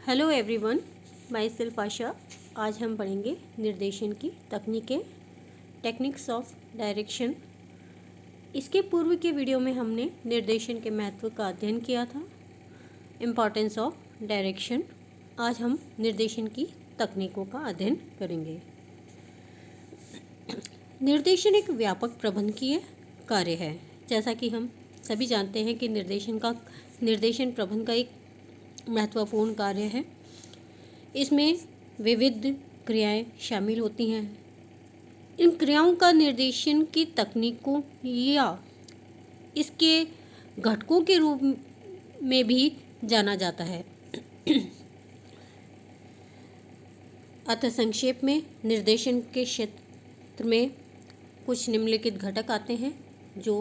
Hello everyone, my self आशा। आज हम पढ़ेंगे निर्देशन की तकनीकें, टेक्निक्स ऑफ डायरेक्शन। इसके पूर्व के वीडियो में हमने निर्देशन के महत्व का अध्ययन किया था, इम्पॉर्टेंस ऑफ डायरेक्शन। आज हम निर्देशन की तकनीकों का अध्ययन करेंगे। निर्देशन एक व्यापक प्रबंधकीय कार्य है। जैसा कि हम सभी जानते हैं कि निर्देशन प्रबंधन का एक महत्वपूर्ण कार्य है। इसमें विविध क्रियाएं शामिल होती हैं। इन क्रियाओं का निर्देशन की तकनीकों या इसके घटकों के रूप में भी जाना जाता है। अतः संक्षेप में निर्देशन के क्षेत्र में कुछ निम्नलिखित घटक आते हैं जो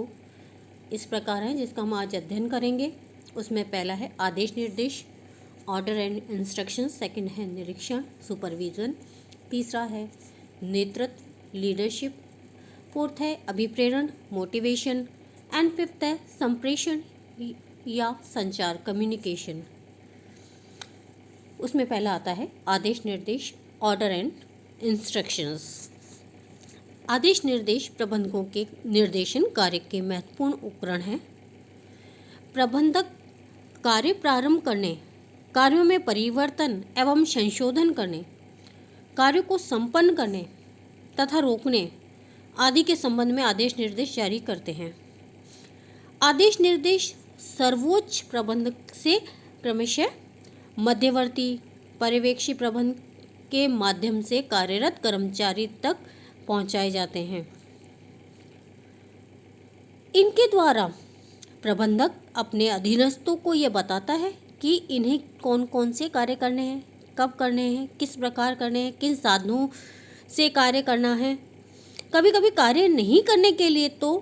इस प्रकार हैं, जिसका हम आज अध्ययन करेंगे। उसमें पहला है आदेश निर्देश, ऑर्डर एंड इंस्ट्रक्शन। सेकंड है निरीक्षण, सुपरविजन। तीसरा है नेतृत्व, लीडरशिप। फोर्थ है अभिप्रेरण, मोटिवेशन। एंड फिफ्थ है संप्रेषण या संचार, कम्युनिकेशन। उसमें पहला आता है आदेश निर्देश, ऑर्डर एंड इंस्ट्रक्शंस। आदेश निर्देश प्रबंधकों के निर्देशन कार्य के महत्वपूर्ण उपकरण हैं। प्रबंधक कार्य प्रारंभ करने, कार्यों में परिवर्तन एवं संशोधन करने, कार्यों को संपन्न करने तथा रोकने आदि के संबंध में आदेश निर्देश जारी करते हैं। आदेश निर्देश सर्वोच्च प्रबंधक से क्रमशः मध्यवर्ती पर्यवेक्षी प्रबंधक के माध्यम से कार्यरत कर्मचारी तक पहुंचाए जाते हैं। इनके द्वारा प्रबंधक अपने अधीनस्थों को यह बताता है कि इन्हें कौन कौन से कार्य करने हैं, कब करने हैं, किस प्रकार करने हैं, किन साधनों से कार्य करना है। कभी कभी कार्य नहीं करने के लिए तो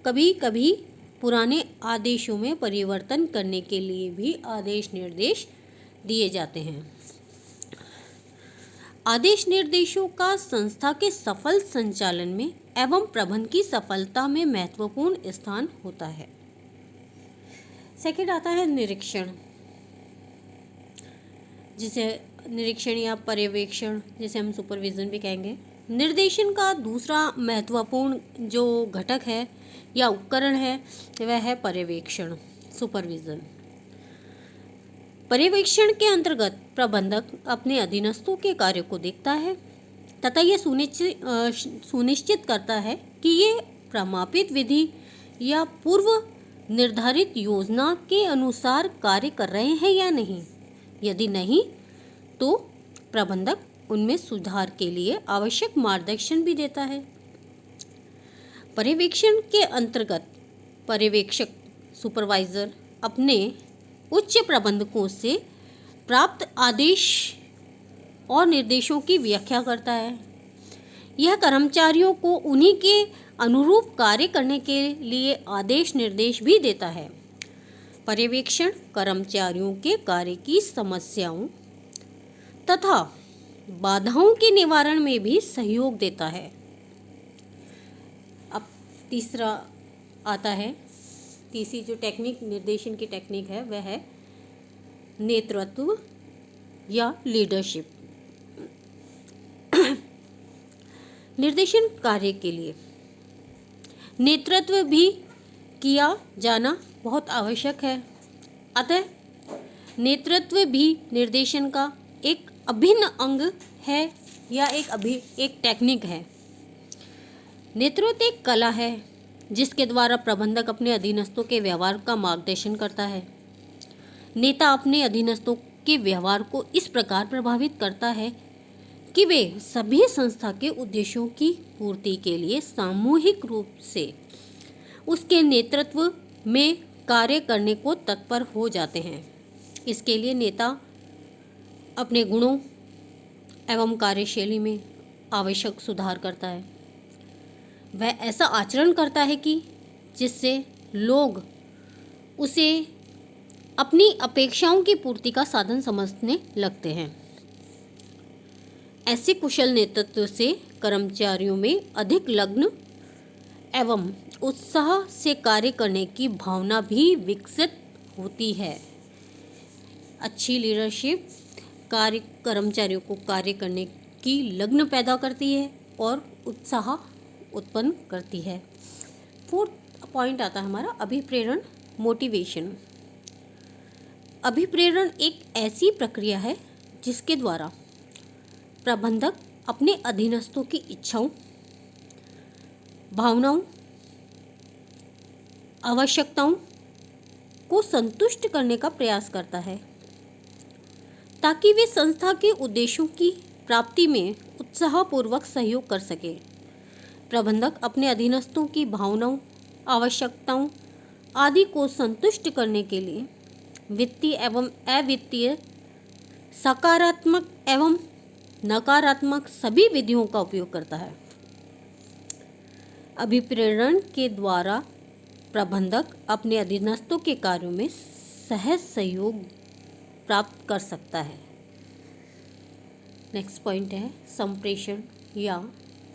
कभी कभी पुराने आदेशों में परिवर्तन करने के लिए भी आदेश निर्देश दिए जाते हैं। आदेश निर्देशों का संस्था के सफल संचालन में एवं प्रबंधन की सफलता में महत्वपूर्ण स्थान होता है। सेकंड आता है निरीक्षण, जिसे निरीक्षण या पर्यवेक्षण, जिसे हम सुपरविजन भी कहेंगे। निर्देशन का दूसरा महत्वपूर्ण जो घटक है या उपकरण है वह है पर्यवेक्षण, सुपरविजन। पर्यवेक्षण के अंतर्गत प्रबंधक अपने अधीनस्थों के कार्य को देखता है तथा यह सुनिश्चित करता है कि ये प्रमापित विधि या पूर्व निर्धारित योजना के अनुसार कार्य कर रहे हैं या नहीं। यदि नहीं तो प्रबंधक उनमें सुधार के लिए आवश्यक मार्गदर्शन भी देता है। पर्यवेक्षण के अंतर्गत पर्यवेक्षक, सुपरवाइजर अपने उच्च प्रबंधकों से प्राप्त आदेश और निर्देशों की व्याख्या करता है। यह कर्मचारियों को उन्हीं के अनुरूप कार्य करने के लिए आदेश निर्देश भी देता है। पर्यवेक्षण कर्मचारियों के कार्य की समस्याओं तथा बाधाओं के निवारण में भी सहयोग देता है। अब तीसरा आता है, तीसरी जो टेक्निक, निर्देशन की टेक्निक है, वह है नेतृत्व या लीडरशिप। निर्देशन कार्य के लिए नेतृत्व भी किया जाना बहुत आवश्यक है। अतः नेतृत्व भी निर्देशन का एक अभिन्न अंग है या एक टेक्निक है। नेतृत्व एक कला है जिसके द्वारा प्रबंधक अपने अधीनस्थों के व्यवहार का मार्गदर्शन करता है। नेता अपने अधीनस्थों के व्यवहार को इस प्रकार प्रभावित करता है कि वे सभी संस्था के उद्देश्यों की पूर्ति के लिए सामूहिक रूप से उसके नेतृत्व में कार्य करने को तत्पर हो जाते हैं। इसके लिए नेता अपने गुणों एवं कार्यशैली में आवश्यक सुधार करता है। वह ऐसा आचरण करता है कि जिससे लोग उसे अपनी अपेक्षाओं की पूर्ति का साधन समझने लगते हैं। ऐसे कुशल नेतृत्व से कर्मचारियों में अधिक लगन एवं उत्साह से कार्य करने की भावना भी विकसित होती है। अच्छी लीडरशिप कर्मचारियों को कार्य करने की लगन पैदा करती है और उत्साह उत्पन्न करती है। फोर्थ पॉइंट आता है हमारा अभिप्रेरण, मोटिवेशन। अभिप्रेरण एक ऐसी प्रक्रिया है जिसके द्वारा प्रबंधक अपने अधीनस्थों की इच्छाओं, भावनाओं, आवश्यकताओं को संतुष्ट करने का प्रयास करता है ताकि वे संस्था के उद्देश्यों की प्राप्ति में उत्साहपूर्वक सहयोग कर सके। प्रबंधक अपने अधीनस्थों की भावनाओं, आवश्यकताओं आदि को संतुष्ट करने के लिए वित्तीय एवं अवित्तीय, सकारात्मक एवं नकारात्मक सभी विधियों का उपयोग करता है। अभिप्रेरण के द्वारा प्रबंधक अपने अधीनस्थों के कार्यों में सहज सहयोग प्राप्त कर सकता है। नेक्स्ट पॉइंट है संप्रेषण या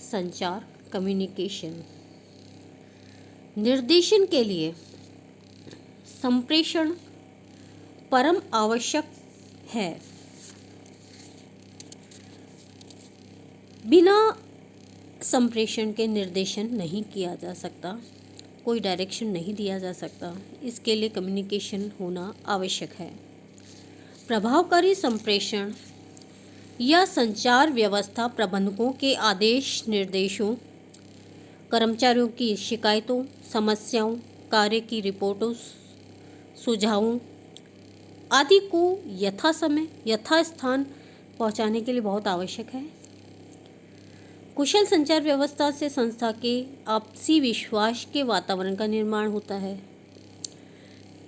संचार, कम्युनिकेशन। निर्देशन के लिए संप्रेषण परम आवश्यक है। बिना संप्रेषण के निर्देशन नहीं किया जा सकता, कोई डायरेक्शन नहीं दिया जा सकता। इसके लिए कम्युनिकेशन होना आवश्यक है। प्रभावकारी संप्रेषण या संचार व्यवस्था प्रबंधकों के आदेश, निर्देशों, कर्मचारियों की शिकायतों, समस्याओं, कार्य की रिपोर्टों, सुझावों आदि को यथासमय, यथास्थान पहुंचाने के लिए बहुत आवश्यक है। कुशल संचार व्यवस्था से संस्था के आपसी विश्वास के वातावरण का निर्माण होता है।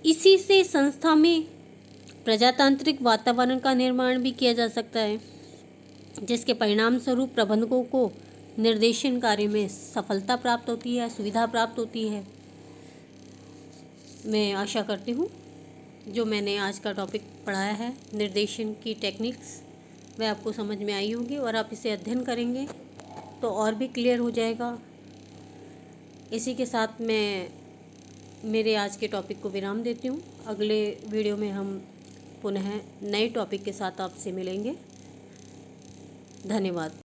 इसी से संस्था में प्रजातांत्रिक वातावरण का निर्माण भी किया जा सकता है, जिसके परिणाम स्वरूप प्रबंधकों को निर्देशन कार्य में सफलता प्राप्त होती है, सुविधा प्राप्त होती है। मैं आशा करती हूँ जो मैंने आज का टॉपिक पढ़ाया है, निर्देशन की टेक्निक्स, वह आपको समझ में आई होगी और आप इसे अध्ययन करेंगे तो और भी क्लियर हो जाएगा। इसी के साथ मैं मेरे आज के टॉपिक को विराम देती हूँ। अगले वीडियो में हम पुनः नए टॉपिक के साथ आपसे मिलेंगे। धन्यवाद।